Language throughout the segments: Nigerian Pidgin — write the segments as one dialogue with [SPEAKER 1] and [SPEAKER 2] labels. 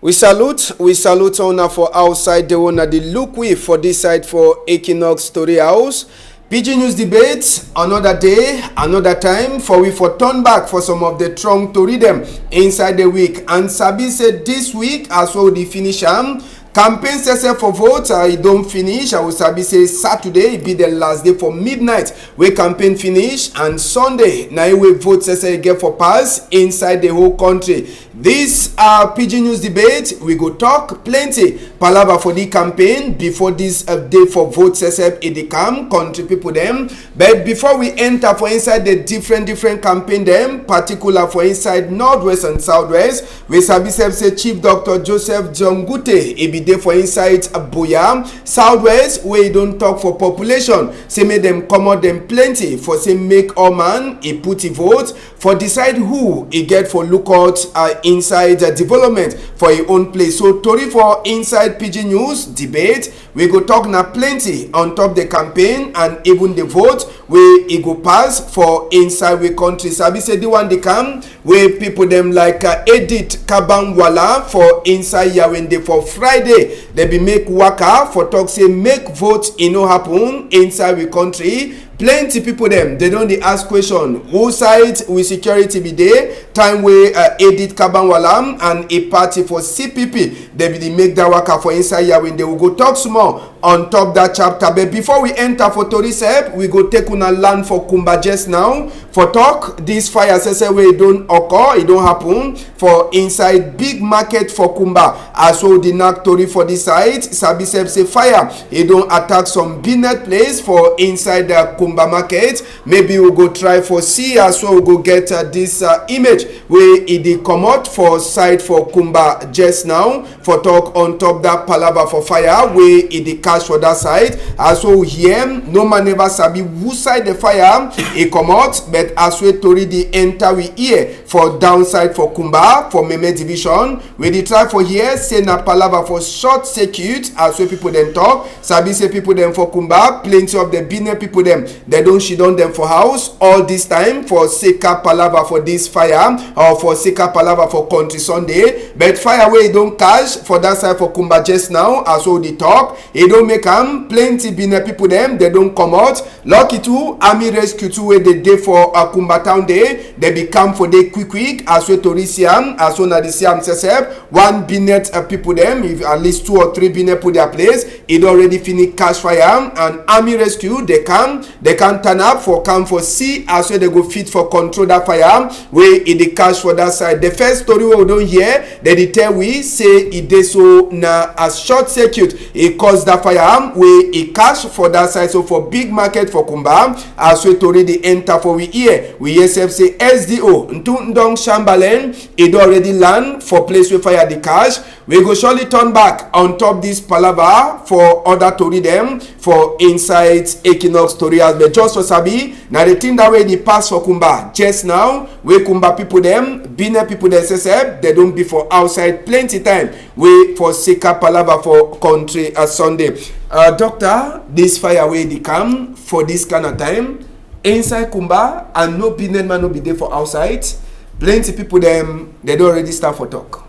[SPEAKER 1] We salute owner for outside the owner the look we for this side for Equinox Story House. PG News debate, another day, another time for we for turn back for some of the trunk to read them inside the week. And Sabi said this week as well the finish campaign session for votes it don't finish. I will Sabi say Saturday it be the last day for midnight we campaign finish, and Sunday now we vote session get for pass inside the whole country. This PG News debate we go talk plenty palava for the campaign before this day for vote session in the camp country people them. But before we enter for inside the different campaign them, particular for inside northwest and southwest, we Sabi say Chief Dr. Joseph John Gute it be there for inside Boya southwest where he don't talk for population, say make them come out them plenty for say make all man he put a vote for decide who he get for lookout inside development for his own place. So Tori for inside PG News debate we go talk na plenty on top the campaign and even the vote where it go pass for inside we country. Sabi say the one they come where people them like Edith Kabangwala for inside Yawende for Friday they be make waka for talk say make vote no happen inside we country. Plenty people them they don't ask question who side with security be there time where Edith Kabangwala and a party for CPP they be make that waka for inside here when they will go talk small on top that chapter. But before we enter for Tori's help, we go take una land for Kumba just now for talk this fire session where it don't occur, it don't happen for inside big market for Kumba. As well the knock Tori for this side Sabi say fire it don't attack some business place for inside the Kumba market. Maybe we'll go try for see as well we'll go get this image where it come out for side for Kumba just now for talk on top that palava for fire where it catch for that side. As well here no man never sabi who side the fire it come out, but as we Tori the enter we here for downside for Kumba for Meme division where they try for here say na palava for short circuit as we people then talk. Sabi say people them for Kumba plenty of the business people them they don't shit on them for house all this time for Seka palava for this fire or for Seka palava for country Sunday, but fire where it don't catch for that side for Kumba just now as well the talk it don't make them plenty business people them they don't come out. Lucky too army rescue too where they day for Kumba town day they become for day quick as well to Siam as well na the Siam sesep one business people them if at least 2 or 3 business put their place it already finished cash fire and army rescue they can turn up for come for see as well they go fit for control that fire where it the cash for that side. The first story we don't hear they tell we say it dey so na as short circuit it caused that fire where it cash for that side. So for big market for Kumba as we already enter for we hear say SDO Ntundong Shambalen it already land for place where fire the cash. We go surely turn back on top this palava for other Tori them for inside Equinox Story House. But just for Sabi now the thing that way the pass for Kumba just now where Kumba people them business people them say they don't be for outside plenty time we for Seka palava for country Sunday. Doctor, this fire way they come for this kind of time inside Kumba and no business man no be there for outside. Plenty people them they don't already start for talk.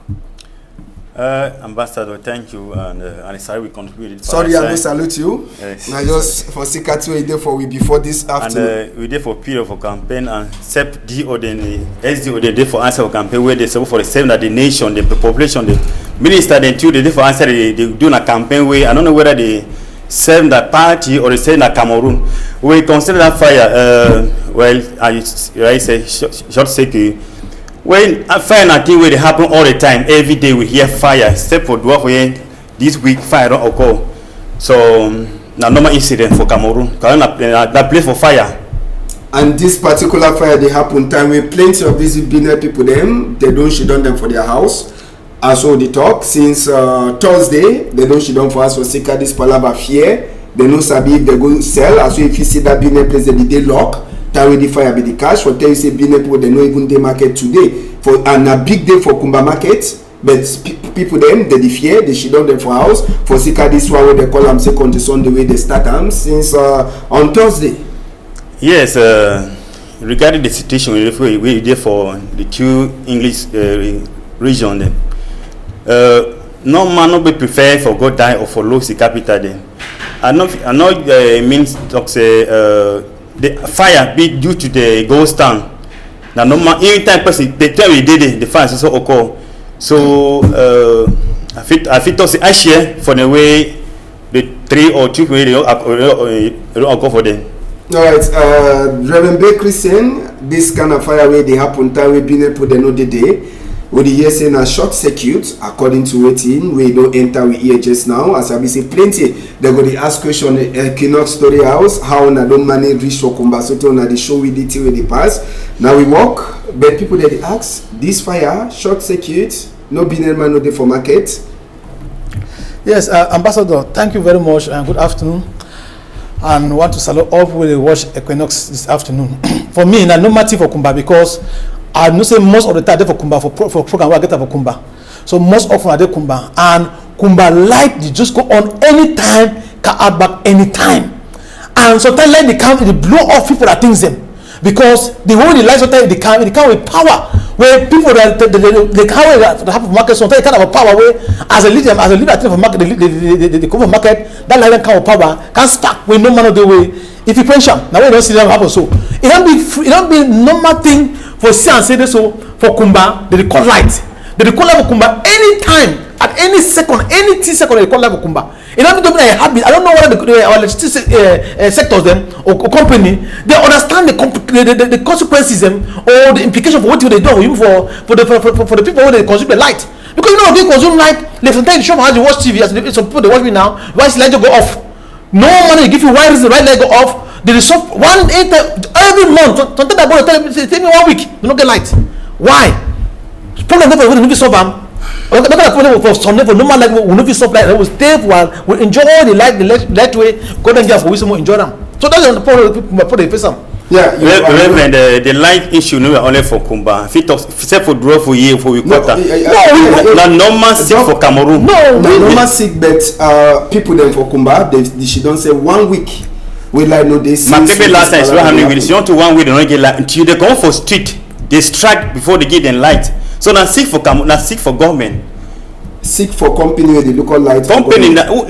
[SPEAKER 2] Ambassador, thank you, and sorry we contributed.
[SPEAKER 1] Sorry, I don't salute you. Yes. Now just for Sikatu we there for we before this afternoon.
[SPEAKER 2] And we there for period for campaign and SEP DO then SDO they there for answer for campaign where they support for the same that the nation, the population, the minister then too they there for answer they do a campaign where I don't know whether they serve that party or they serve that Cameroon. We consider that fire well I say short circuit. When a fire and thing where they happen all the time, every day we hear fire, except for dwarf where this week fire don't occur. So now normal incident for Cameroon. That place for fire.
[SPEAKER 1] And this particular fire they happen time where plenty of these business people them they don't shut down them for their house. As well the talk since Thursday they don't shut down for us for Seka this palava fear. They no sabi if they go sell as well if you see that business place they lock. That way the fire be the cash for tell you say business people they no even day market today for and a big day for Kumba market, but people them they fear they shut down them for house for Seka this one where they call them second to Sunday way they start them since on Thursday.
[SPEAKER 2] Yes, regarding the situation we there for the 2 English region then no man no be prefer for God die or for lose the capital then. I know means talk say the fire be due to the ghost town. Now no man anytime person the time we did it, the fire also occur. So I fit to say I share for the way the 3 or 2 way they occur for them.
[SPEAKER 1] All right, Reverend Bay Christian, this kind of fire way they happen time we been put the no day. With the year saying a short circuit, according to waiting, we don't enter with EHS now. As I be say plenty, they go to ask question Equinox Story House, how na don't manage reach for Kumbasoto na the show we did till the past. Now we walk, but people that they ask, this fire, short circuit, no binary man no day for market.
[SPEAKER 3] Yes, Ambassador, thank you very much and good afternoon. And want to salute all people who watch Equinox this afternoon. For me, na no matter for Kumba because I know say most of the time they for Kumba for program I get for Kumba. So most often I do Kumba and Kumba light they just go on anytime, can add back anytime. And sometimes like they come, they blow off people that things them because the way the light sometimes they come with power where people that they carry the half of market sometimes they kind of a power where as a leader for market they come for market that light kind of power can stack with no man of the way if you pension now we don't see them happen so it don't be normal thing. For see and say this so for Kumba, they call light. They call light for Kumba anytime, at any second, any T second they call light for Kumba. It doesn't be a habit. I don't know whether our electricity sectors them or company they understand the consequences them or the implication for what they do even for the people who they consume the light. Because you know they consume light. Like sometimes you show how you watch TV. As some people they watch me now. Why is the light go off? No money give you why is the right light go off? There is every month. Sometimes I go tell me, take me 1 week. You don't get light. Why? Problem never will not solve them. For some for normal light will not be solved. Light will stay while we enjoy the light way. God and give for wisdom enjoy them. So that's the problem. Put the face on.
[SPEAKER 1] Yeah,
[SPEAKER 2] Reverend, the light issue no only for Kumba. If it talks except for draw for year for we quarter. No, normal sick for Cameroon.
[SPEAKER 1] No, normal sick, but people them for Kumba they she don't say 1 week. We like no this.
[SPEAKER 2] My people last time so how many weeks? You want to 1 week they don't get light until they come for street. They strike before they get them light. So now sick for Cameroon, now sick for government.
[SPEAKER 1] Sick for company where they look at light.
[SPEAKER 2] Company now who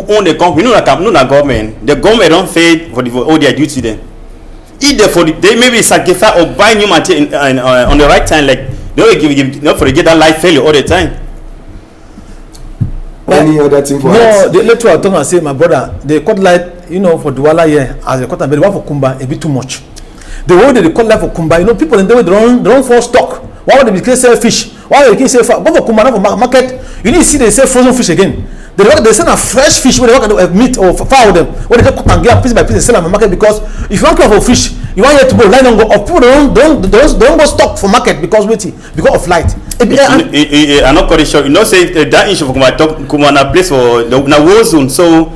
[SPEAKER 2] own the company? No, na government. The government don't pay for all their duty then. Either for they maybe sacrifice or buy new material on the right time, like they will give not for they get that light failure all the time.
[SPEAKER 1] Any other thing for
[SPEAKER 3] no, they let you talk and say, my brother, they cut light, you know, for Douala here as they cut but the one for Kumba a bit too much. The way they cut light for Kumba, you know, people in the way they don't fall stock. Why would they sell fish? Why would they sell go for Kumba, not for market? You need to see they sell frozen fish again. They sell a fresh fish when they work meat or fowl them. When they cut and get piece by piece, they sell on the market because if you want to go for fish, you want here to go line and go off. People don't go stock for market because of light.
[SPEAKER 2] I'm not quite sure. You know, say that issue for Kumana place for the war zone. So,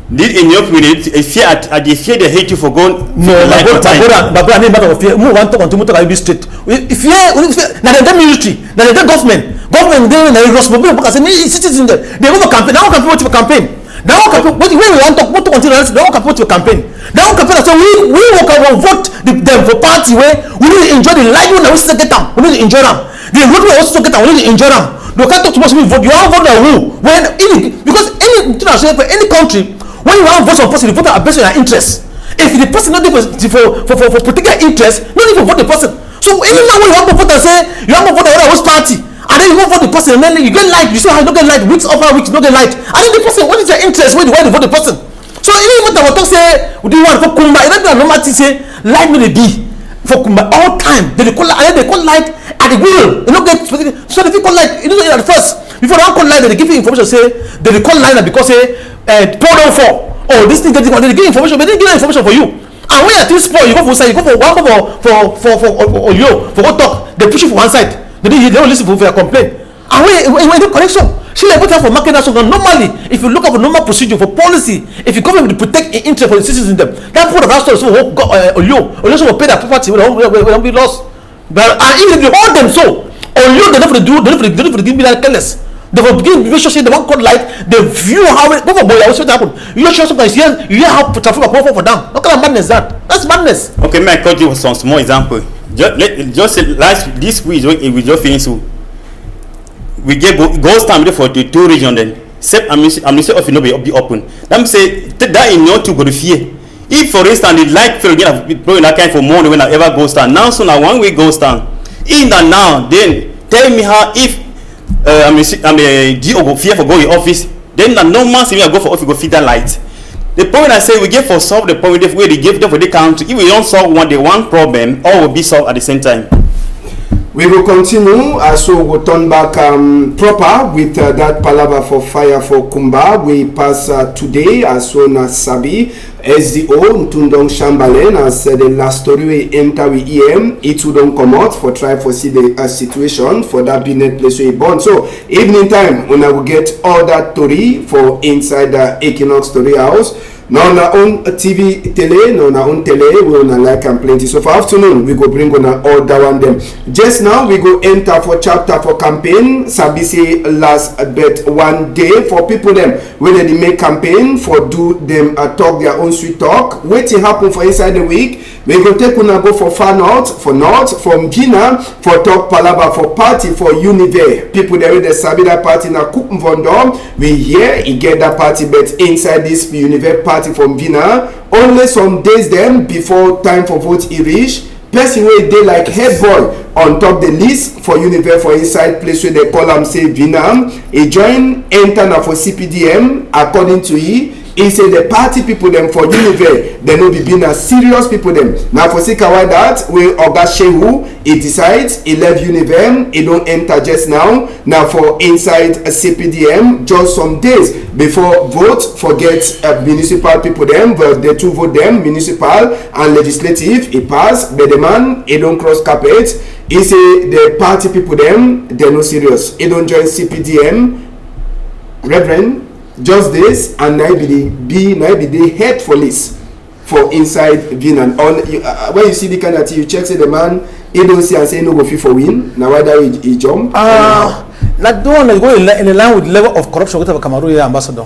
[SPEAKER 2] this in your opinion, if you at the fear they hate you for going.
[SPEAKER 3] No, my brother, I matter of fear. Move one talk on to be straight. If you now the military, now the government there, now responsible because citizens there. They go for campaign. Now campaign what for campaign. Now campaign. When we want to what to continue. Now campaign what for campaign. Now campaign. So we work and vote them for party where we need to enjoy the life when we still get them. We need to enjoy them. The road we also get them. We need to enjoy them. You can't talk too much about vote. You want to vote who? When because any international for any country. When you want to vote for a person, you vote based on your interest. If the person not for particular interest, not even vote the person. So anytime when you want to vote and say you want to vote the other party, and then you want to vote the person, and then you get light, you see how you don't get light, weeks over weeks, you don't get light. And then the person, what is your interest when you want to vote the person? So even what I talk say, we do want for Kumba, it don't normal to say light may be for Kumba all time. They call light at the will. You don't get so if you call light, you know at first before they call light, they give you information say they call light because say. Pour down for this thing getting they give information but they give information for you and when you are too spoil you go for side you go for one for what talk they push you for one side they don't listen for your complaint and when the correction she like put for market that so normally if you look at the normal procedure for policy if you government protect interest for the citizens in them that put of that story so also will pay their property will don't be lost but and even if you hold them so they don't for give me that careless. They will begin to say the one called light. They view how it. What's happen? You show sometimes you hear how traffic are for down. What kind of madness that? That's madness.
[SPEAKER 2] Okay, may I quote you some small example? Just last this week we just finished. we get gold stamp for the 2 region then. Except administration office no be open. Let me say that in your two go to fear. If for instance the light fail again blowing that kind for money when I ever go stand. Now so now 1 week go stand. In that now then tell me how if I'm a DO go fear for go in office, then the normal thing I go for office go feed that light. The point I say we get for solve the problem where they give them for the country. If we don't solve one problem, all will be solved at the same time.
[SPEAKER 1] We will continue, so we'll turn back proper with that palaver for fire for Kumba. We pass today as soon as Sabi, SDO, Ntundong Shambalen, as the last story we enter with EM, it will don't come out for try for see the situation for that business place we born. So evening time, when I will get all that story for inside the Equinox Story House. Now on our own TV tele, now on our own tele, we on like and plenty. So for afternoon, we go bring on all that one them. Just now, we go enter for chapter for campaign. Sabisi last bet 1 day for people them whether they make campaign for do them talk their own sweet talk. Waiting happen for inside the week. We go take una go for far north, from Gina for talk palava for party for Univer. People there with the Sabi that party na Kupen Vondom. We hear he get that party bet inside this Univer party from Vina. Only some days then before time for vote he reach. Person wey dey like head boy on top the list for Univer for inside place where they call am say Vina. He join enter na for CPDM according to he say the party people them for Univer they no be being a serious people them. Now for Sikawa that we Oga Shehu he decides he left Univer, he don't enter just now. Now for inside a CPDM just some days before vote forget municipal people them, but the two vote them municipal and legislative he pass, but the man he don't cross carpet. He say the party people them they no serious. He don't join CPDM, Reverend. Just this, and now be the head for list for inside Vinan. On when you see the kind of thing, you check say the man he don't see and say no go fit for win. Now whether he jump.
[SPEAKER 3] Like don't want to go in the line with the level of corruption with Cameroon ambassador,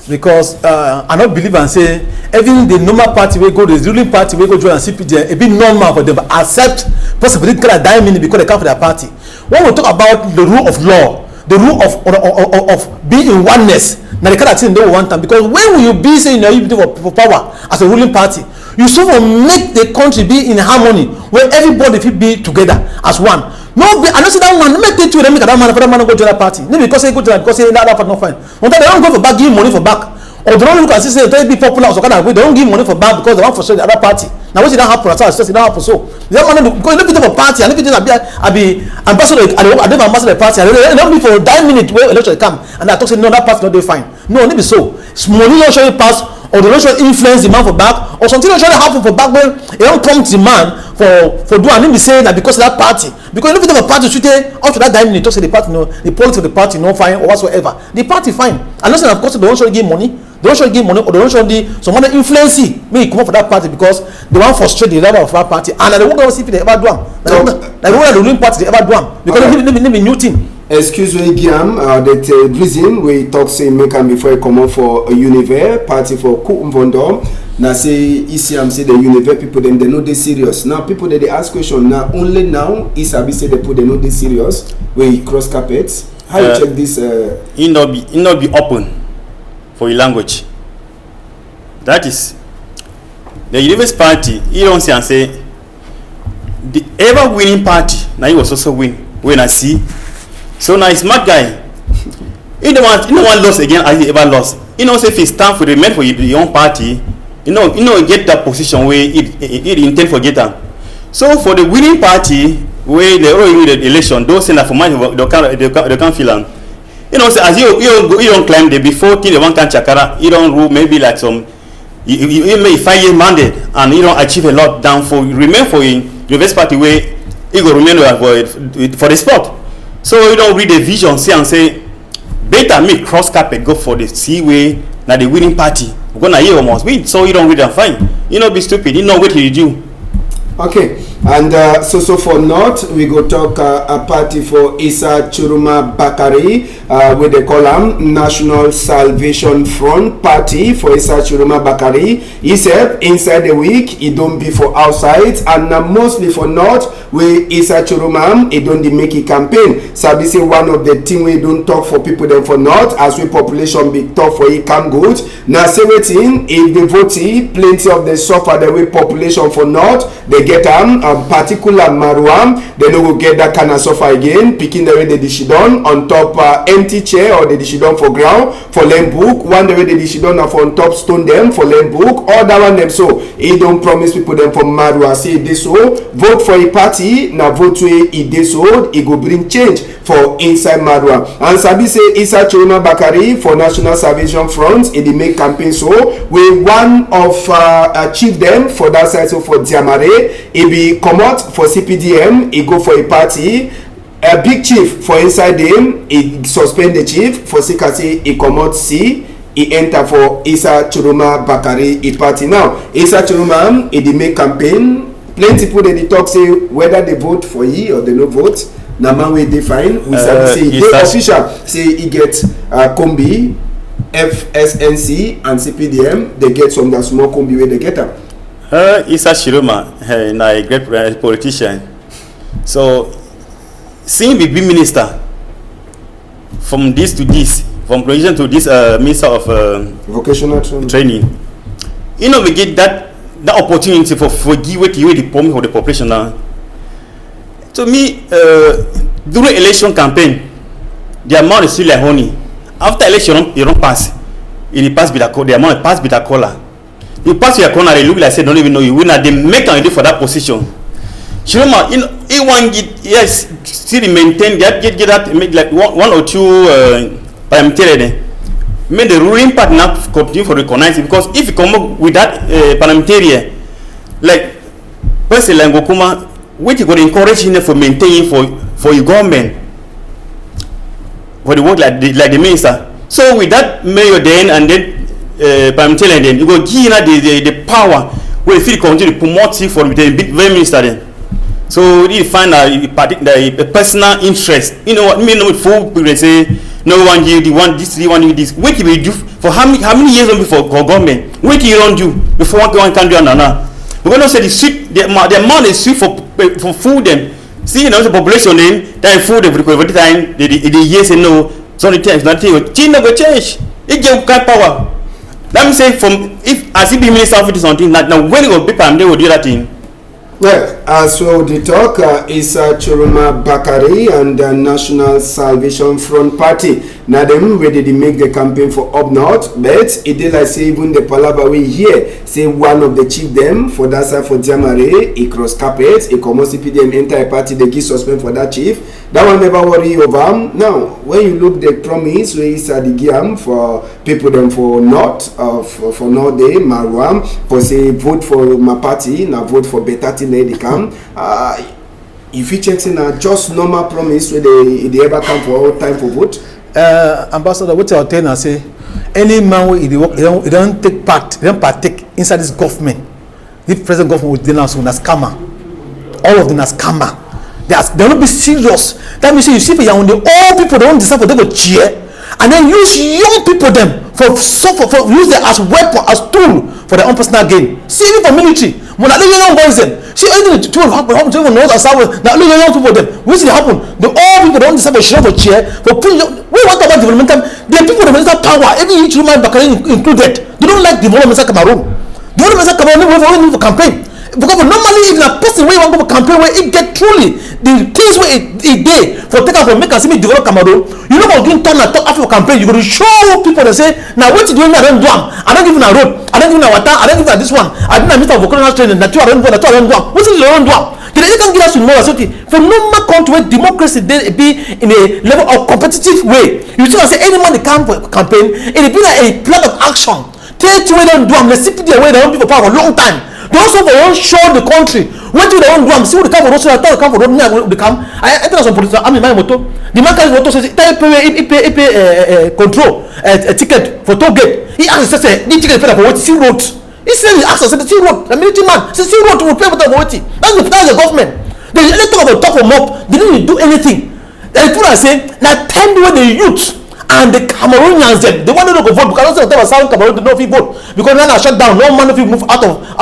[SPEAKER 3] because I don't believe and say even the normal party we go, the ruling party we go join and CPD, it be normal for them to accept possibility kind of diamond because they come for their party. When we talk about the rule of law, the rule of being in oneness. Now the kind of thing they want time, because when will you be saying you for power as a ruling party, you sort of make the country be in harmony where everybody will be together as one. No, I don't see that one. Make it to them make that man for that man go to that party. Maybe because they go to that because they that part not fine. But they don't go for back, give money for back, or they don't look at say they be popular or so kind of way. They don't give money for back because they want for sure the other party. Now what did that happen? That's just it don't happen so. They want to go look for party and if it is I be ambassador, I don't ambassador the party. They don't be for 9 minutes where election come and I talk say no that party not do fine. No, it be so. Money don't show you pass, or they don't show influence the man for back, or something don't show happen for back when they don't come to the man for do and then be saying that because of that party. Because if you have a party today, after that 9 minutes, talk say the party no, the politics of the party no fine or whatsoever. The party fine. Unless of course they don't show give money, they don't show give money, or they don't show some other influence may come up for that party because they want to frustrate the level of that party. And they won't see if they ever do them. Like what the ruling party they ever do them because they be new thing.
[SPEAKER 1] Excuse me, Guillaume, that reason we talk say make am before I come out for a Univer party for Kuumvondo. Now say ECM say the Univer people then they know they serious. Now people they ask question now only now Isabi say they put they know they serious. We cross carpets. How you check this?
[SPEAKER 2] It not be open for your language. That is the Universe party. You don't see and say the ever winning party. Now he was also win when I see. So now it's smart guy. He don't want lost again as he ever lost. You know, say if he stand for the men for your own party, you know, get that position where it intend for get them. So for the winning party, where they already win the election, those say that for money they can't feel them. You know, so as you don't climb the before thing the one can chakara, you don't rule maybe like some you may 5 year mandate and you don't achieve a lot down for remain for your best party where you go remain for the spot. So you don't read the vision, see and say, better me cross carpet go for the C-way, now the winning party. We're gonna hear almost win, so you don't read and fine. You know, be stupid, you know what you do.
[SPEAKER 1] Okay. And so for North, we go talk a party for Isa Chiroma Bakari, where they call him National Salvation Front Party for Isa Chiroma Bakari. He said inside the week, he don't be for outside, and mostly for North, where Isa Chiroma, he don't make a campaign. Sabi say one of the thing we don't talk for people then for North, as we population be talk for it come good. Now say waiting, if they vote, plenty of the suffer the way population for North, they get particular Maruam, they no go get that kind of suffer again, picking the way they dishidon on top empty chair or the dishidon for ground for learn book, one the way they dishidon for on top stone them for learn book, or that one them so he don't promise people them for Marua say this so vote for a party, now vote to it this so it go bring change for inside Marua. And Sabi say Isa Chiroma Bakari for National Salvation Front, it make campaign so we one of achieve them for that side so for Diamare, it be come out for CPDM, he go for a party, a big chief for inside him, he suspend the chief for Sikasi, he come out C, he enter for Isa Chiroma Bakari a party. Now Isa Chiroma he make campaign, plenty people they talk say whether they vote for he or they no vote. Now man we define, we say they official say he get combi, FSNC and CPDM, they get some that small combi where they get them.
[SPEAKER 2] Isa Chiroma, a great politician. So, seeing the big minister from this to this, from provision to this minister of
[SPEAKER 1] vocational
[SPEAKER 2] training, you know, we get that opportunity for give what you the promise for the population now. To me, during election campaign, the amount is still like honey. After election, you don't pass. It pass with the amount pass with a collar. You pass your corner, they look like say don't even know you win. They make an idea for that position. Chiroma, he want yes, still maintain that get that make like one or two parliamentarian. Make the ruling part now continue for recognize it, because if you come up with that parliamentarian, like President Ngokuma, which you got encourage him for maintaining for your government, for the work like the minister. So with that mayor then and then parliamentarian then you go give the power where you feel continue to promote it for the big minister then. So you find a personal interest. You know what I mean? With full people say no one you the one this, the one you this. What you will do for how many years before government? What you don't do before one can do another? We're going to say the amount is sweet for food them. See, you know, the population then that food every time the yes and no. So the things nothing will change. It give power. Let me say from if as if the minister of it is something that now when it will people they will do that thing.
[SPEAKER 1] Well, as well the talk Isa Chiroma Bakari and the National Salvation Front Party. Now them ready to make the campaign for up north, but it did like say even the Palaba we here say one of the chief them for that side for Diamare, he cross carpet, he come CPDM entire party they give suspend for that chief. That one never worry over. Now when you look the promise where is the giam for people them for north for north day Maruam for say vote for my party, now vote for better thing they come. If you check in just normal promise where they ever come for all time for vote.
[SPEAKER 3] Ambassador, what I'll tell you say, any man who he don't take part, he don't partake inside this government. This present government will denounce him as scammer. All of them as scammer. They will not be serious. That means you see for young, the old people they don't decide for them to cheer, and then use young people them for use them as weapon, as tool for their own personal gain. See even for military, when I young boys them. See anything to happen to even north and south. Now look at young people them. Which will happen? The old people don't decide for share for chair for putting. We want about development. The people that have power, every each human Bakari included. They don't like development in Cameroon. Development in Cameroon we only for campaign. Because normally if a person where you want to go for campaign where it get truly the things where it day for take out for make and see me develop Cameroon, you know about doing turn and talk after campaign, you're going to show people that say, now what you doing I don't do I don't give you a road, I don't give you a water, I don't give you this one, I didn't miss a vocational training, that you don't do, what is your own do? You can give us more society. For normal country where democracy they be in a level of competitive way. You see, I say any man they come for campaign, it be like a plan of action. Take away them do them, let's see the way they don't be for power for a long time. They also for one show the country. When do they don't do them? See what they come for those I thought they come for those they come. I enter some politician, I'm in my motor. The man carries motor says pay control a ticket for toll gate. He asks say the ticket for what see road. He said he asked us, the still road, the military man, say still road to repair what voting. That's the government. They talk about top of up, they didn't do anything. The people are saying now time where the youth and the Cameroonians they want to go vote because also they were South Cameroon they don't fit vote because now shut down, no man if you move out of a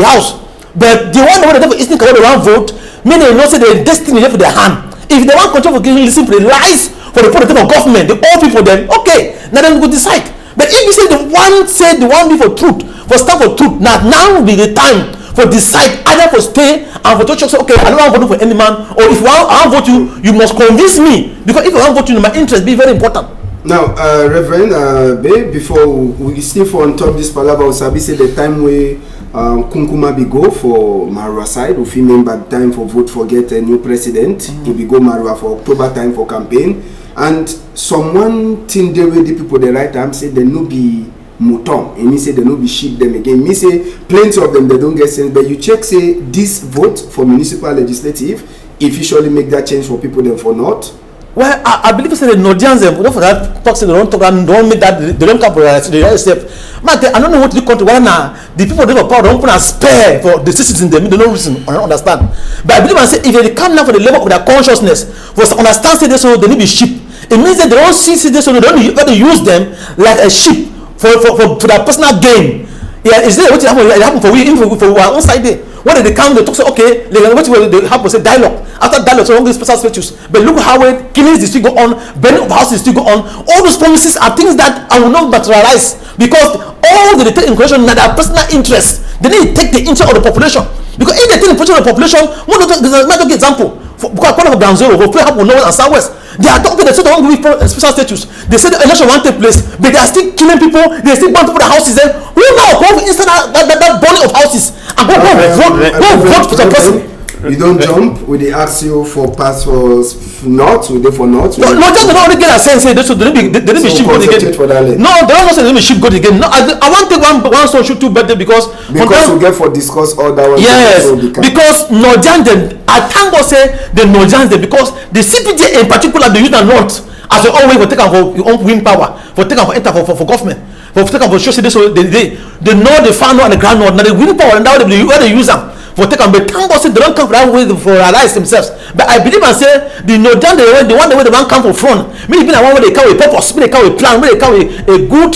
[SPEAKER 3] house. But the one where they Eastern Cameroon they want vote, meaning they know say their destiny there for their hand. If they want control for listen for the lies for the political government, the old people then okay, now then we go decide. But if you say the one said the one be for truth, for stand for truth, now will be the time for decide either for stay and for to say okay I don't want to vote for any man, or if I want vote you must convince me, because if I want vote you my interest be very important.
[SPEAKER 1] Now Reverend babe, before we still for on top this palaver sabi say the time where Kunkuma be go for Marwa side, if you remember time for vote for get a new president, he be go Marwa for October time for campaign, and someone thing they way the people the right time say they no be mouton, and me say they no be sheep them again. Me say plenty of them they don't get sense, but you check say this vote for municipal legislative if you surely make that change for people then for not.
[SPEAKER 3] Well, I believe say the Nodians don't for that talk say they don't talk and don't make that they don't come for the step. But I don't know what to do country why now the people they have power don't put a spare for the citizens them they don't reason I don't understand. But I believe I say if they come now for the level of their consciousness for understand say this so they need be sheep. It means that they don't see this so they don't use them like a sheep for their personal gain. Yeah, is there what happen for we for our own side there? When they come, they talk say okay, they have to say dialogue. After dialogue, so all these special status. But look how killings still go on, burning of houses still go on. All those promises are things that I will not materialize because all they take in consideration are their personal interests. They need to take the interest of the population. Because if they take the interest of the population, one of the example. Because one of Ground Zero will play happen north and southwest. They are talking. They say they want to give special status. They say the election won't take place, but they are still killing people. They still burn people the houses. Then who now go inside that burning of houses and go vote for some person?
[SPEAKER 1] You don't jump. Will they ask you for pass for not? Will they for not?
[SPEAKER 3] No, just they don't only get a sense. They didn't be sheep goat again. No, they don't say they didn't be sheep goat again. No, I want to take one stone shoot two birthday because
[SPEAKER 1] we get for discuss all that one.
[SPEAKER 3] Yes, because Nordjan them. I thank God say the Nordjans them because the CPJ in particular they use the North as their own way for taking for your own win power, for taking for enter for government, for taking for show say this so they know the far north and the grand north. Now they win power and now they use them. For take and but thank God say they don't come for that way for realize themselves. But I believe and say the Northern the one they don't come for front. Maybe the one where they come with purpose, maybe they come with plan, maybe they come with a good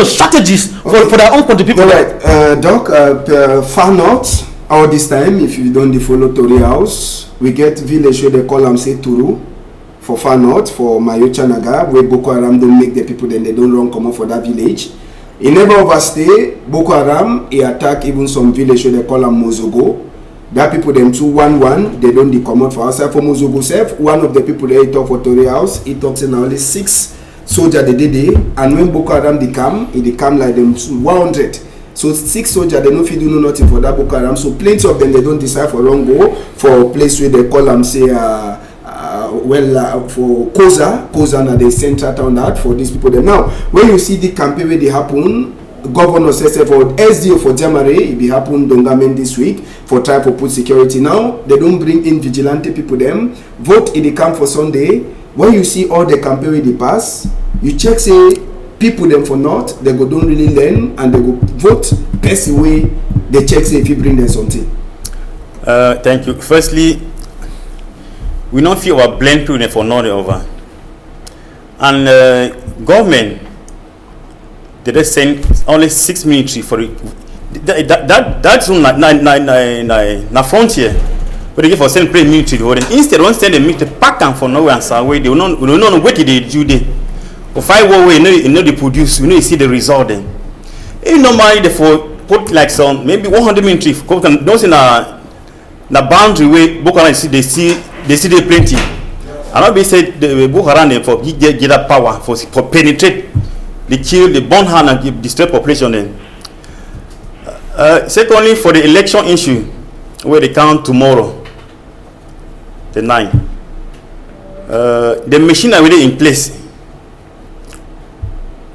[SPEAKER 3] strategies for their own country people.
[SPEAKER 1] All right, Doc, far north all this time if you don't follow Tori House, we get village where they call them say Turu for far north for Mayocha Naga where Boko Haram don't make the people then they don't run come up for that village. He never overstay. Boko Haram, he attack even some village where they call them Mozogo. That people them 211, they don't come out for outside for Mozogo self. One of the people there he talk for Tori House, he talks in only 6 soldiers they did, and when Boko Haram they come like them 100. So 6 soldiers they no fit do nothing for that Boko Haram. So plenty of them they don't decide for wrong go for a place where they call them say for Koza na the center town that for these people there. Now when you see the campaign where they happen, governor says for SDO for Jamare it be happen Dongamen this week for try for put security. Now they don't bring in vigilante people them vote in the camp for Sunday. When you see all the campaign where they pass, you check say people them for north they go don't really learn and they go vote best way they check say if you bring them something.
[SPEAKER 2] Thank you. Firstly, we don't feel our blame people for not over, and government they just send only 6 military for it. That's na frontier but they give for send play military. Instead one send the military pack them for nowhere and South way they will not know what they do there. For 5 way you know they produce, you see the result then. If normally they for put like some maybe 100 military those in a boundary way Boko Haram they see they plenty. And not be said the Boko Haram for get that power for penetrate, they kill, they burn hand and destroy population then. Secondly, for the election issue where they count tomorrow, the 9th, the machine are already in place.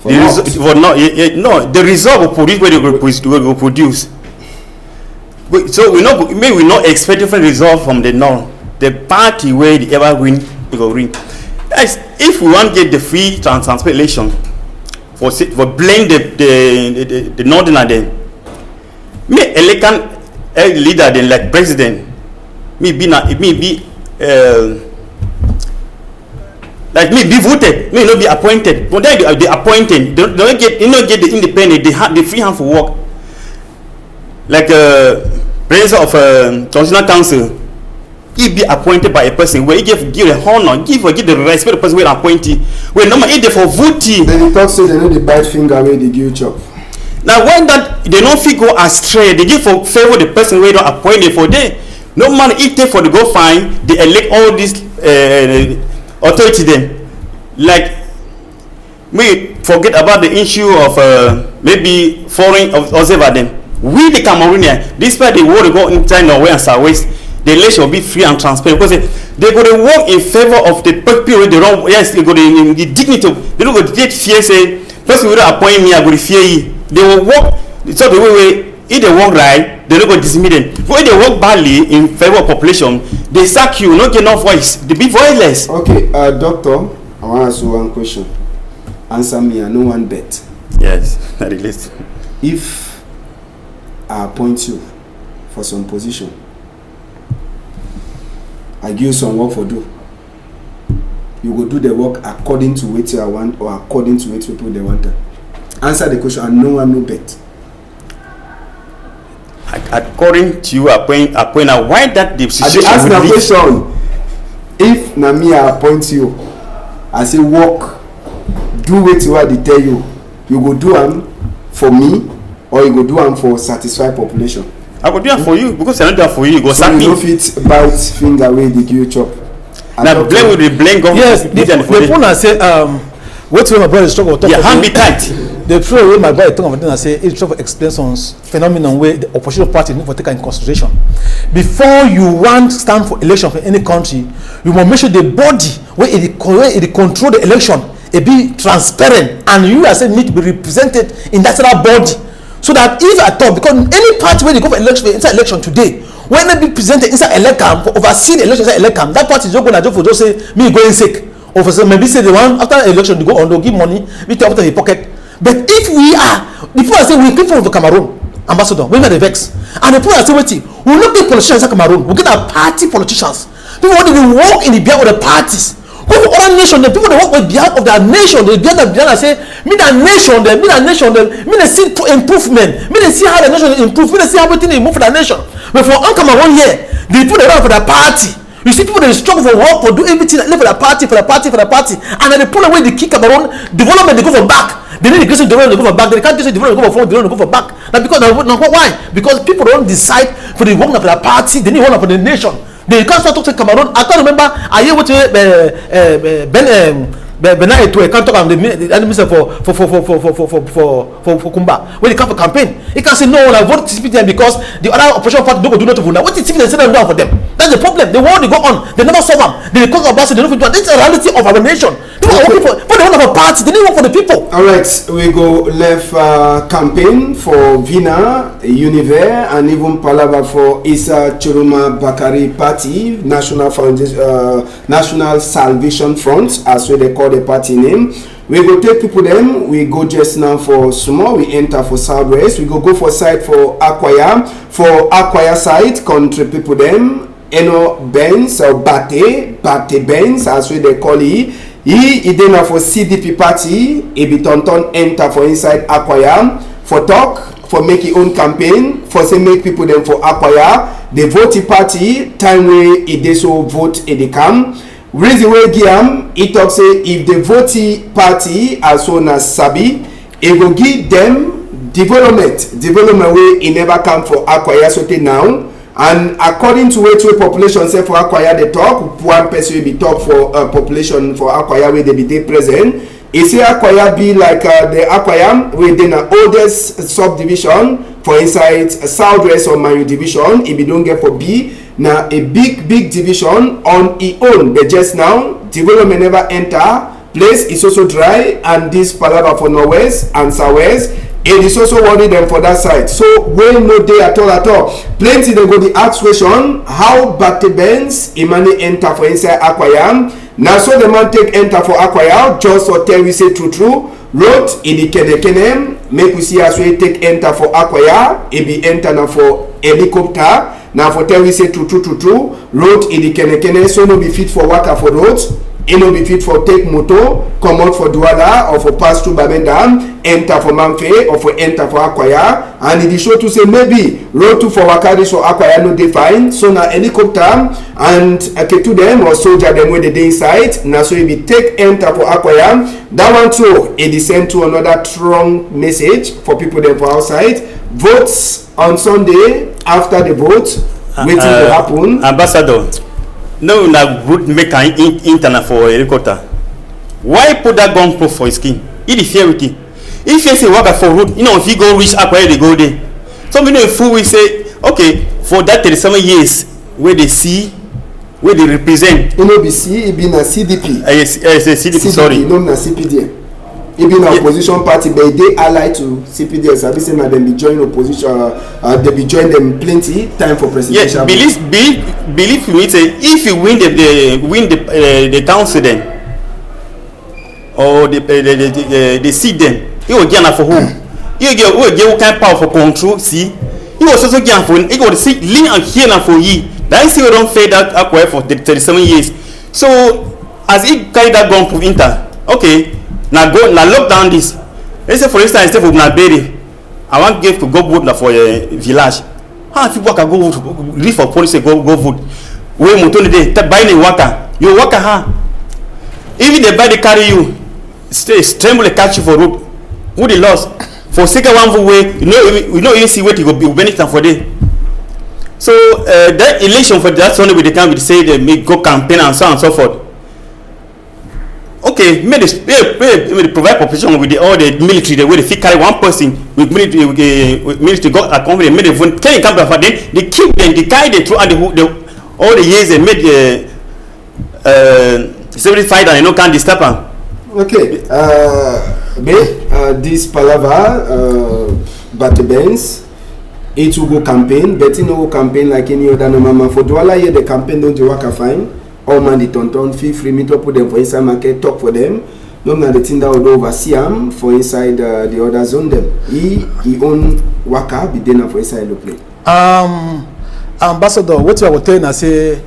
[SPEAKER 2] The result will produce where they will produce. So we not expect different result from the north. The party where they ever win, they go win. If we want to get the free transparent election, for blame the northern then. Me elect leader then like president. Me be like me be voted, me not be appointed. But they appointed, they don't get the independent, the free hand for work. Like president of Constitutional Council, he be appointed by a person where he give the honor, give the respect to the person where appointee. When normally they for voting.
[SPEAKER 1] Then the talk say they know the bite finger where they give chop.
[SPEAKER 2] Now when that they don't fit go astray, they give for favor the person where don't appointed for them. No man it take for the go fine, they elect all these authority them. Like we forget about the issue of maybe foreign observer them. We the Cameroonian, despite the war they go inside Norway and Southwest, the election will be free and transparent because they go to work in favor of the people. They don't. Yes, they go in the dignity. They don't go to get fear. Say person will appoint me, I go to fear you. They will work. So the way if they work right, they don't go dismiss them. But if they work badly in favor of population, they sack you. Not get enough voice. They be voiceless.
[SPEAKER 1] Okay, doctor, I want to ask you one question. Answer me. I know one bet.
[SPEAKER 2] Yes, that is.
[SPEAKER 1] If I appoint you for some position, I give you some work for do. You go do the work according to what I want or according to what people they want. Answer the question and no one no bet.
[SPEAKER 2] According to you, appoint why that the situation
[SPEAKER 1] ask the question. If Nami I appoint you, I say work, do what you want to tell you. You go do them for me or you go do them for satisfy population.
[SPEAKER 2] I go do it for you because I don't do it for you. You go sack me.
[SPEAKER 1] So you no fit bite finger where they give you chop.
[SPEAKER 2] Now blame with the blame government.
[SPEAKER 3] Yes, the phone I say what my brother is talking about.
[SPEAKER 2] Yeah, hand be tight.
[SPEAKER 3] The truth way my brother talking about I say it's trying to explain some phenomenon where the opposition party need to take in consideration. Before you want stand for election for any country, you must make sure the body where it control the election it be transparent and you as a need to be represented in that body. So that if at all, because any party where they go for election inside election today, when they be presented inside elect camp, oversee the election inside elect camp, that party is not going to just say me going sick, or for some maybe say the one after election they go on, they'll give money, we take out of the pocket. But if we are the people that say we people from Cameroon, ambassador, we are the vex, and the people that say waiting, we will not get politicians in Cameroon, we get our party politicians, people want to work in the behalf of the parties. Go for other nation, the people that work with behalf of their nation, they get that say, me that nation, me they see improvement, me they see how the nation improve, me they see how everything they move for the nation. But for Cameroon here, they put it around for the party. You see people that struggle for work, for do everything, live for the party, and then they pull away the key Cameroon development, they go for back. They need to development, they go for back. They can't just development, go for front, development, go for back. Now because why? Because people don't decide for the work for the party, they need one for the nation. They can't start talking Cameroon. I can't remember. I hear what Benaye to a can't talk on the minister for Kumba. When they come for campaign, he can say no. I vote CPTM because the other opposition party don't do nothing. What is CPTM saying down for them? That's the problem. The war they go on. They never solve them. They cause about it. They don't do. This is the reality of our nation. People are working for, but they want to have a party. They need work for the people.
[SPEAKER 1] All right, we go left campaign for Vina, Univer, and even Palava for Issa Chiroma Bakari Party, National Foundation, National Salvation Front, as well they call the party name. We go take people them. We go just now for Sumo. We enter for Southwest. We go for side for Akwaya. For Akwaya side, country people them. Eno Benz or Bate Benz, as well they call it. He then for CDP party, he be tonton enter for inside Akwaya for talk, for make his own campaign, for say make people them for Akwaya. The voting party time where he dey so vote in the camp. Reason why Guillaume he talk say if the voting party as soon as Sabi, he will give them development where he never come for Akwaya so now. And according to what population say for Akwaya they talk, one person will be talk for population for Akwaya where they be there present. He say Akwaya be like the Akwaya within the oldest subdivision for inside Southwest or Mayu division. If you don't get for B, now a big division on its own. They just now development never enter. Place is also dry and this palava for Northwest and Southwest. it is also worry them for that side. So when no day at all. Plenty they go the ask question how Bate Benz Imani enter for inside Aquayam. Now so the man take enter for Aquayam just for tell we say true. Road in the Kene make we see as we take enter for Aquayam. It be enter now for helicopter. Now for tell we say true. Road in the Kene so no be fit for waka for roads. It no be fit for take motor, come out for Douala or for pass through Babendam, enter for Mamfe or for enter for Aquaya, and it is sure to say maybe road to for Wakadis or Aquaya no define. So now helicopter and to them or soldier them when they dey inside. Now so it be take enter for Aquaya. That one too, it is sent to another strong message for people there for outside. Votes on Sunday after the vote, waiting to happen.
[SPEAKER 2] Ambassador. No, na good make an internet for helicopter. Why put that gun proof for his skin? It is fear with it. If you say work for road, if you go reach up where they go there. So many fool will say, okay, for that 37 years where they see, where they represent.
[SPEAKER 1] NOBC, it be na CDP.
[SPEAKER 2] Yes, CDP, sorry.
[SPEAKER 1] No, na CPD. It be na opposition party, but they allied to CPD. So I say na them be join opposition. They be join them plenty time for presidential.
[SPEAKER 2] Yes, believe me. Say if you win the council then, or the seat then, you will get for who? You will get what kind of power for control. See, you will also get for. You will see lean and heal and for ye. That is you don't fade that up for the 37 years. So as he carry that gun proof inter, okay. Now lock down this. Let's say for instance instead of Naberi, I want give to go vote for a village. How people can go vote, leave for police go vote. Where Mutoni day buy the water, you work ha. Even they buy the carry you, stay tremble catch you for road. Who the loss? For second one way, we know even see what you go be benefit for day. So that election for that Sunday with the time we say they make go campaign and so on and so forth. Okay, may provide population with all the military, the way they carry one person with military got a company, made the can come back for them, they keep them, they guide them throughout all the years they made the 75 and can't disturb them.
[SPEAKER 1] Okay, this palaver, Bate Benz, it will go campaign, but it no go campaign like any other normal. For Douala here, the campaign don't work a fine. All man the tonton feel free me to put them for inside market, talk for them. No man the thing that will oversee them for inside the other zone them. He own waka be dinner for inside the play.
[SPEAKER 3] Ambassador, what I was telling I say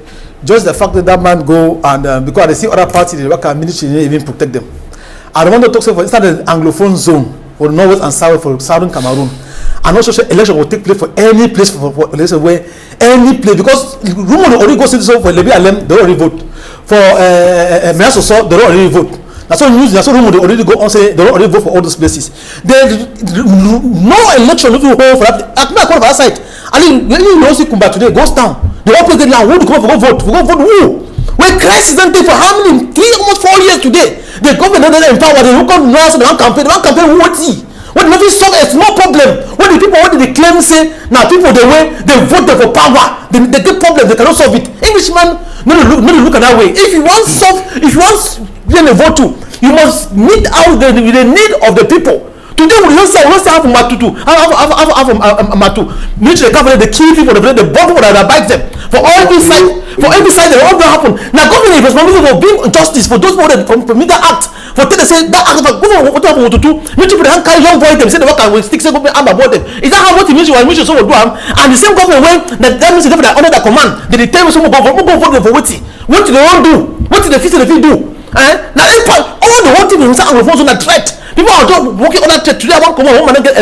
[SPEAKER 3] just the fact that man go and because they see other parties the waka ministry even protect them. I don't want to talk for inside the Anglophone zone for north and south for southern Cameroon. And also election will take place for any place for election where any place because rumor already goes into for Lebi Alem they already vote for Measo so they already vote. That's all news. That's all rumor they already go on say they already vote for all those places. There no election if you hold for that. At my corner side, I mean when you know see Kumba today goes down. The whole place now who come for go vote? For go vote who? When crisis don't take for how many almost 4 years today. The government don't empower them. Who come now so they want campaign who what see? When nothing solve a small problem, when the people what they claim say now people the way they vote for power, they get problem they cannot solve it. Englishman no look at that way. If you want solve, if you want a vote to, you must meet out the need of the people. Today we don't say have Matutu, have Matu. Military government the key people, the bottom people that bite them. For every side they all going happen. Now government is responsible for being justice for those people that from that act. For they say that act of government what happened to do. Military people carry young boy them say the work and will stick say government arm about them. Is that how what the military so will do am? And the same government when that means the government under the command, they tell me someone go vote for what do they want do? What do they fit do? Now all the whole thing is a threat. People are just working on that threat. Today I want to come home and get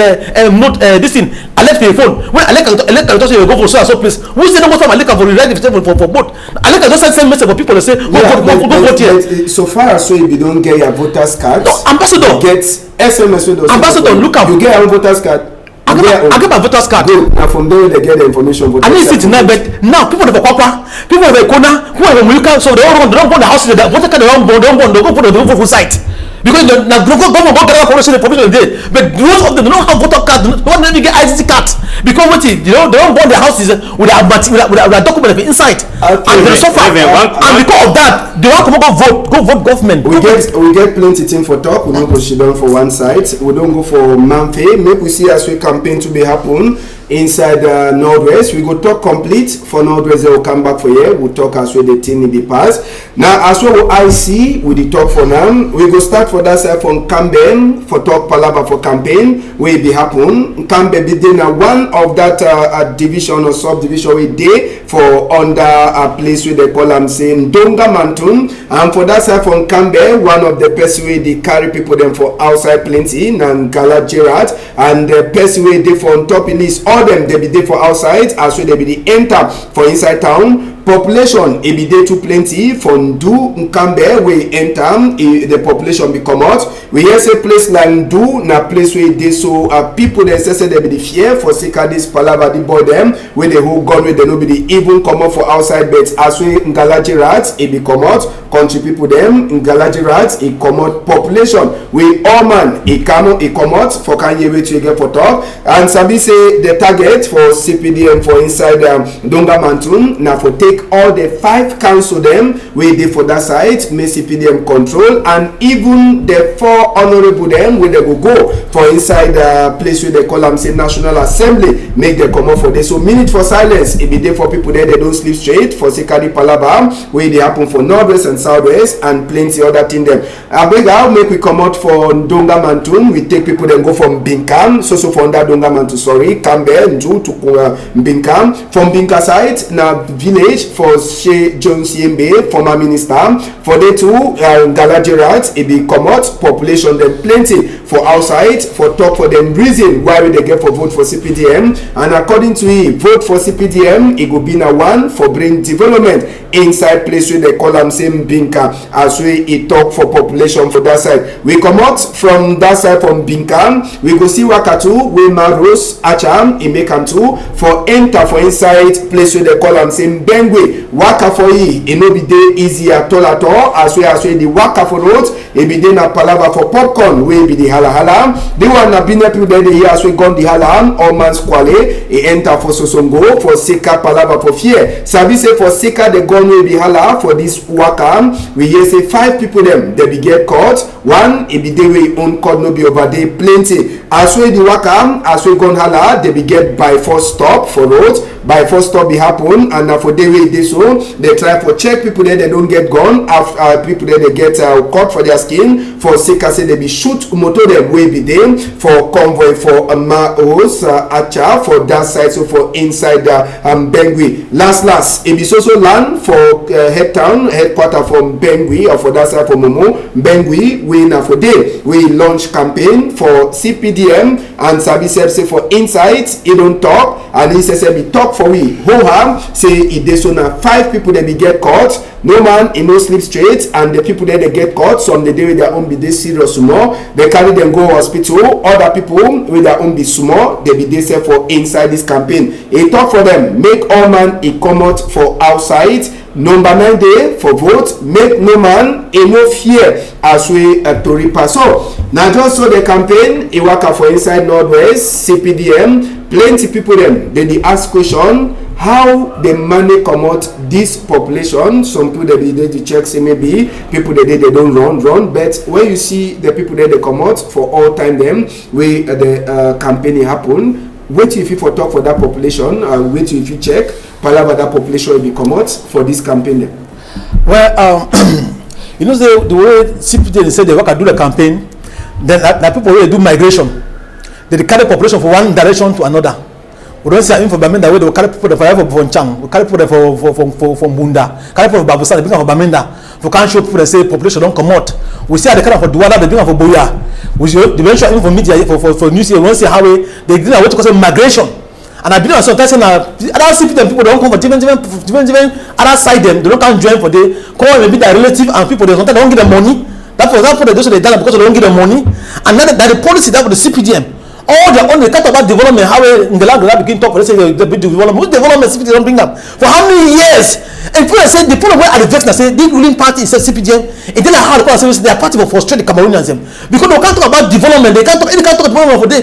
[SPEAKER 3] this thing. I left the phone. When I can just say go for so and so place. Who say no more time I for rewrite the for both? I can just send message for people to say go vote here.
[SPEAKER 1] So far as so if you don't get your voters card,
[SPEAKER 3] no, ambassador
[SPEAKER 1] get SMS with those.
[SPEAKER 3] Ambassador, look at
[SPEAKER 1] you get your voters card.
[SPEAKER 3] I get my voters card.
[SPEAKER 1] Now from there they get the information.
[SPEAKER 3] I need it tonight, but now people have Kwakwa, people have Kona, who have Muluka, so they don't go the house. They voter card they don't go put the vote site. Because the government got the information there, but most of them don't have voter card. Don't even get IDC cards because what they don't burn their houses with their document inside, and they suffer. And because of that, they want to go vote government.
[SPEAKER 1] We get plenty thing for talk. We don't go sit down for one side. We don't go for Manfe. Make we see as we campaign to be happen inside Northwest. We go talk complete for Northwest. They will come back for here. We talk as well the thing in the past. Now as well I see with the talk for now. We go start for that side from Camden for talk palava for campaign. Will be happen. Camden be then one of that division or subdivision we day for under a place where they call them saying Donga Mantun. And for that side from Camden, one of the person where they carry people them for outside plenty and Gala Gerard, and the person where they for on top in this. All them they be there for outside as well they be the enter for inside town. Population e be there too plenty for Ndu Nkambe we enter the population be come out. We hear say place like Ndu na place where they so people they say they be the fear for sika this palava the boy them where they whole gun with they no be the even come out for outside beds as we Ngalaji rats e be come out country people them Ngalaji rats e come out population we all man e come out for Kanye way to get for talk and Sabi say the target for CPDM for inside Donga Mantun na for take all the 5 council them wey dey for that side make CPDM control and even the 4 honorable them wey they go for inside place wey they call am say National Assembly make them come up for this. So minute for silence e be there for people there they don't sleep straight for Sekari Palaba wey dey happen for Northwest and Southwest and plenty other thing them. Abeg how make we come out for Donga Mantun we take people then go from Binkam so for under Donga Mantun sorry Campbell Nju to Binkam from Binka side na village for Shea Jones Yembe, former minister. For the two Galajerat, it be come out population them plenty for outside for talk for them reason why they get for vote for CPDM. And according to him, vote for CPDM, it will be na one for bring development inside place where they call them same Binka as we talk for population for that side. We come out from that side from Binka, we go see Wakatu, we Maros Acham, Imekam for enter for inside place where they call them same Bengwe. Waka for ye, it no be day easy at all as well the waka for road, it be day na palava for popcorn, we be the hala. The one na been people there the year as we gone the hala, all man's quale, it enter for Sosongo, for Seka palava for fear. Sabi say for Seka the gun will be hala for this waka, we hear say 5 people them, they be get caught, one, it be day we own court no be over day plenty. As we the waka, as we gone hala, they be get by force stop for road, by force stop be happen, and for day we this so they try for check people there they don't get gone after people there they get caught for their skin for Seka say they be shoot motor them way be there for convoy for Maos Acha for that side so for inside Bengui last it be so land for head town headquarter from Bengui or for that side for Momo Bengui we na for day we launch campaign for CPDM and Sabi say for inside he don't talk and he say be talk for we who have say it dey so na 5 people they be get caught no man in no sleep straight and the people there they get caught some they do with their own be they serious more they carry them go hospital other people with their own be small they be they say for inside this campaign he talk for them make all man he come out for outside number 9 day for vote make no man in no fear as we to repass so now just so the campaign he work for inside Northwest CPDM plenty people them they ask question how the money come out this population. Some people they be there to check say maybe people they don't run but when you see the people there they come out for all time them where the campaign happen wait if you for talk for that population wait if you check palava that population will be come out for this campaign then.
[SPEAKER 3] Well you know the way CPD say they work and do the campaign then that people will do migration they carry population from one direction to another. We don't see for Bamenda where they will carry people for Chang, we carry people for Bunda, carry people for Babusa, they bring for Bamenda. For can't show people that say population don't come out. We see the kind of for Douala, they bring for Boya. We see the venture even for media for news here, we don't see how they did what you call migration. And I believe sometimes other people don't come for different other side them, they don't come join for they come maybe their relative and people they sometimes don't get the money. That for example they do so they die because they don't get the money. And that the policy that for the CPDM. all their own, they can't talk about development, how in the land begin talk, let's say the development. Which development CPDM don't bring up? For how many years? And people say, the problem where at the vex say, the ruling party is CPDM, it didn't have the people say their party will frustrate the Cameroonians. Because they can't talk about development, they can't talk about development for them.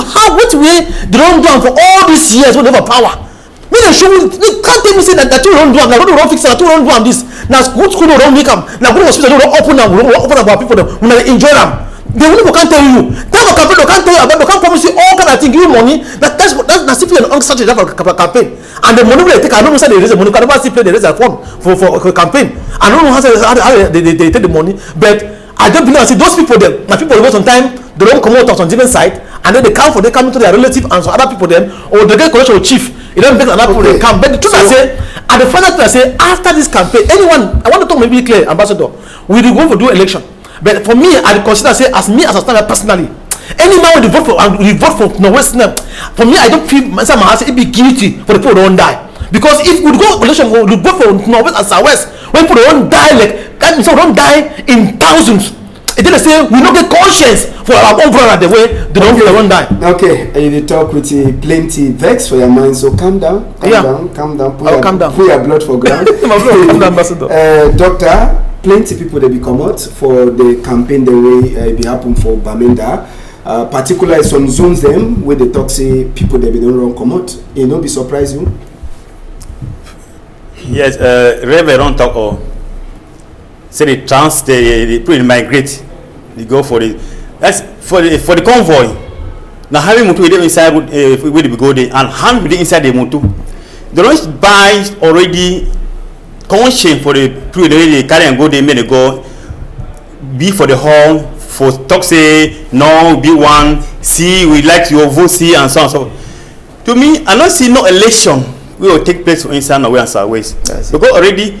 [SPEAKER 3] How, which way they don't do for all these years when they have power? They can't tell me say that you don't do them, they don't fix it, that you don't do them this. Now, school don't make them, now good hospital don't open them, open up our people, when they enjoy them. They will can't tell you. They can't tell you about. They can't promise you all kind of things. Give you money. That's simply an unstructured campaign. And the money will take. I don't know how they raise the money. Can never simply they raise a fund for campaign. I don't know how they take the money. But I don't believe. I see those people. Them, my people go sometimes. They don't come out on different side, and then they come for they come to their relative and so other people then, or they get connection with chief. It doesn't make another people they come. But the truth I say, at the final thing I say, after this campaign, anyone I want to talk maybe clear, Ambassador, we will go for do election. But for me, I consider say as me as a standard personally, any man will vote for Northwest. For me, I don't feel myself it be guilty for the people who don't die. Because if we go election, we vote for Northwest and Southwest, when people don't die like that means they don't die in thousands. It didn't say we don't get conscience for our own brother the way they don't die.
[SPEAKER 1] Okay, you talk with plenty vex for your mind, so calm down, calm down. Put your blood for ground.
[SPEAKER 3] Calm down, Ambassador.
[SPEAKER 1] Doctor. Plenty people they be come out for the campaign the way it be happen for Bamenda. Particularly some zones them where the talk say people they be don't run come out. You know, be surprise you.
[SPEAKER 2] Yes, Reverend talk or say they people migrate, they go for the that's for the convoy. Now having motor they inside where they go there and hand be inside the motor. They don't buy already. Conscience for the people they carry and go they may go be for the hall for talk say no be one see we like your vote see and so on so to me I don't see no election will take place for inside Norway and Southwest because already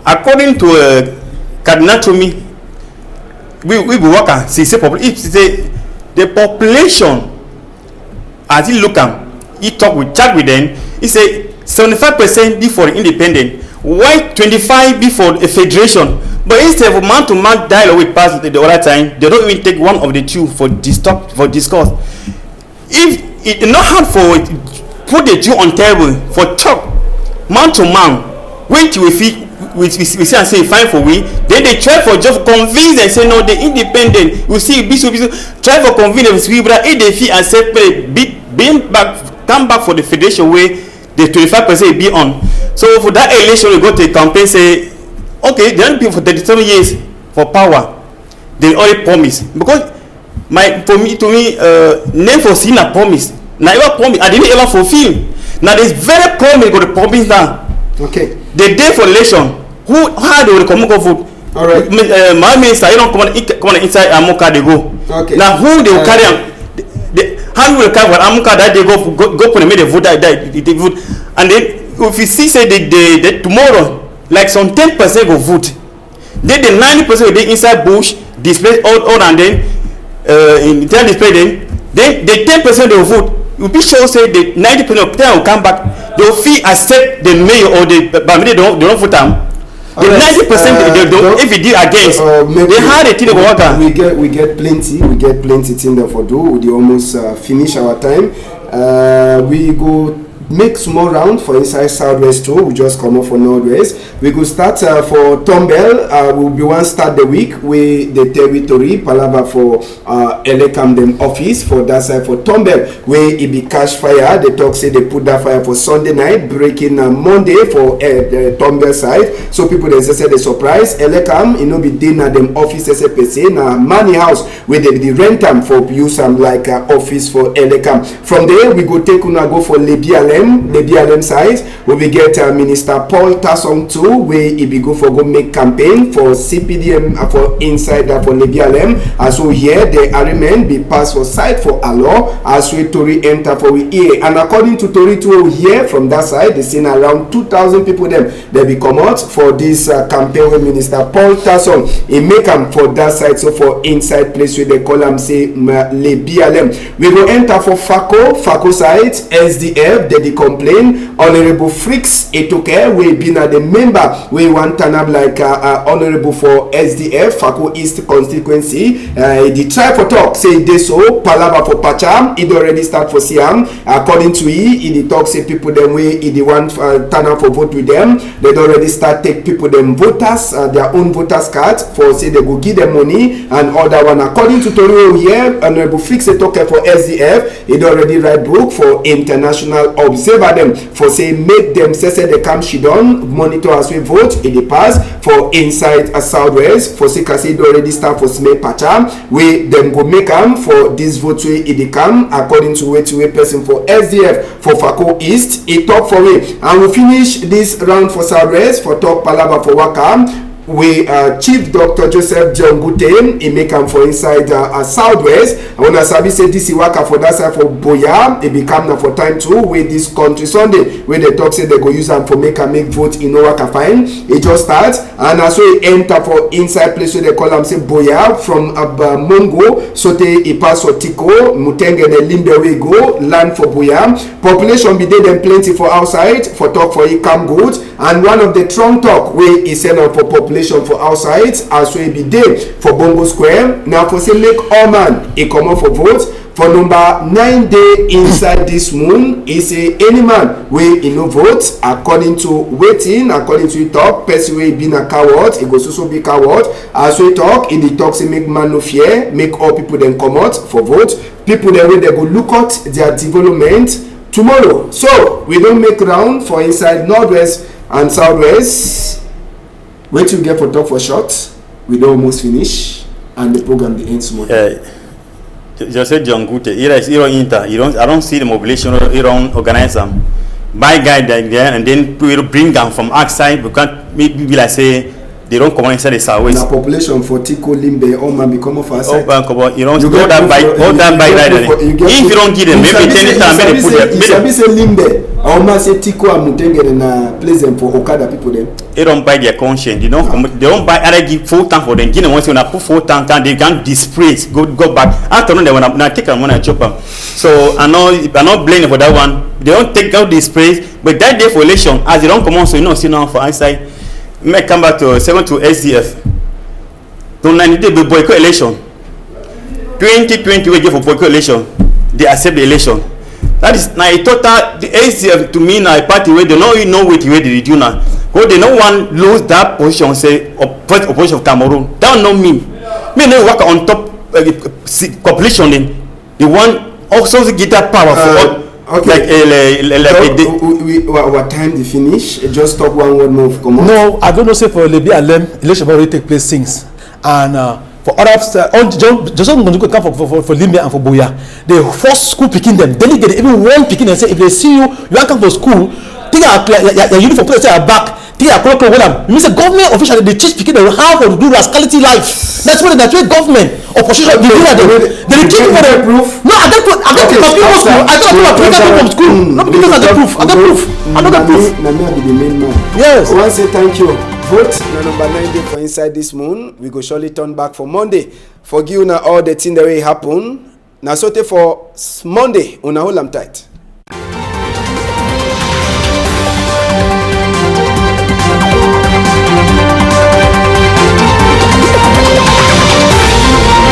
[SPEAKER 2] according to Cardinal to me we be working see say if say the population as he look am he talk with chat with them he say 75% be for independent. Why 25 before a federation? But instead of man-to-man dialogue with past the other time, they don't even take one of the two for discourse. If it's not hard for put the two on table for talk man-to-man, when we feel we see and say fine for we, then they try for just convince and say no, the independent. We see Bishop try for convince we brother if they feel and say come back for the federation way the 25% be on. So for that election, we go to a campaign say, okay, they don't be for 37 years for power. They already promise because to me, name for seeing a promise. Now ever promise, I didn't ever fulfill. Now there's very promise got the promise now.
[SPEAKER 1] Okay.
[SPEAKER 2] The day for election, how they will come go vote?
[SPEAKER 1] All right.
[SPEAKER 2] My minister, you don't come on inside Amoka they go.
[SPEAKER 1] Okay.
[SPEAKER 2] Now who they will carry on? How will carry for Amoka that they go for the make the vote they vote and then. If you see say the tomorrow like some 10% go vote then the 90% will be inside bush display all and then in tell display then the 10% they will vote will be sure say the 90% of them will come back they will feel accept the mayor or the but they don't vote them the 90% they don't if you do against they had a thing of water
[SPEAKER 1] we get plenty thing there for do we almost finish our time we go make small round for inside Southwest too. We just come up for Northwest. We go start for Tombel. We'll be one start the week with the territory palava for Elekam them office for that side for Tombel where it be cash fire. They talk say they put that fire for Sunday night breaking Monday for the Tombel side. So people they say the surprise Elekam you know be dinner them office SPC na money house where they be rent them for use them like office for Elekam. From there we go take una go for Lebialem side where we get Minister Paul Tasong too where he be go for go make campaign for CPDM for inside that for Lebialem as so here the arraignment be passed for side for Alo as we Tori enter for we here and according to Tori to here from that side they seen around 2,000 people them they be come out for this campaign with Minister Paul Tasong he make them for that side so for inside place where they call them say Lebialem we go enter for Fako side SDF they already complained. Honorable Fricks Etoke, we been the member, we want turn up like honorable for SDF, Fako East constituency. The try for talk, say this so, palava for Pacham, it already start for Siam. According to he the talk say people them way, he the one turn up for vote with them. They already start take people them voters, their own voters card for say they go give them money and other one. According to Torio here, Honorable Fricks Etoke for SDF, it already write book for international observer them for say make them say the camp she done monitor as we vote in the past for inside a Southwest for say it already start for Smith Pacham we them go make them for this vote way in the camp according to way person for SDF for Fako East it talk for we and we finish this round for Southwest for talk palava for Wakam. We Chief Dr. Joseph John Gute, he make him for inside Southwest. I want to say this is work for that side for Boya. It become now for time too with this country Sunday where they talk say they go use them for make vote in Owaka fine. It just starts and also he enter for inside place where they call them say Boya from Mongo, Sote Ipaso Tiko, Mutenge the Limbe we go land for Boya. Population be there them plenty for outside for talk for Ikam good and one of the strong talk where he send up for population for outside as we be there for Bongo Square. Now for say make all man he come up for vote for number 9 day inside this moon. He say any man wey he no vote according to waiting according to talk person wey been a coward he go so be coward as we talk in the talk say make man no fear make all people then come out for vote people then wey they go look at their development tomorrow. So we don't make round for inside Northwest and Southwest. Wait till we get for talk for short. We don't almost finish and the program the ends tomorrow.
[SPEAKER 2] Just say John Gute. I don't see the mobilization. You don't organize them. Buy guy there and then we will bring them from outside. We can't maybe like say they don't come inside the Southwest.
[SPEAKER 1] The population for Tiko Limbe all man become of us.
[SPEAKER 2] You don't hold that by right. If you don't give them, maybe 10 times maybe put them.
[SPEAKER 1] Maybe say Limbe. All man say Tiko and Mutenge and place them for Okada people them.
[SPEAKER 2] They don't buy their conscience. They don't buy other give full time for them. Give them once when I put full time they can dispraise go back. After they wanna take them when I chop them. So I'm not blaming for that one. They don't take out dispraise, but that day for election as they don't come on, so you know see now for outside. May come back to 7 to SDF. Don't need to be boycott election. 2020 we give for boycott election. They accept the election. That is now a total the SDF to me now a party where they don't even know what they do now. Because they don't want lose that position say first opposition of Cameroon. That don't me. Me no work on top population then. The one also get that power for
[SPEAKER 1] okay. What time to finish? Just talk one word more.
[SPEAKER 3] No, I don't know. Say for Lebi Alem, election already take place since, and for others, just going to come for Limbe and for Boya. They force school picking them. Delegate even one picking and say if they see you want come for school, take your uniform, put it back. Take a clock with them. You mean the government officially they teach picking them how to do rascality life. That's what government opposition they do that. They teach for the proof. No, I got proof from school. Not because I got proof. I got proof. I don't got proof. Yes.
[SPEAKER 1] I want to say thank you. Vote number 9 day for inside this moon. We go surely turn back for Monday. Forgive una all the thing that will happen. Now so for Monday, una hold am tight.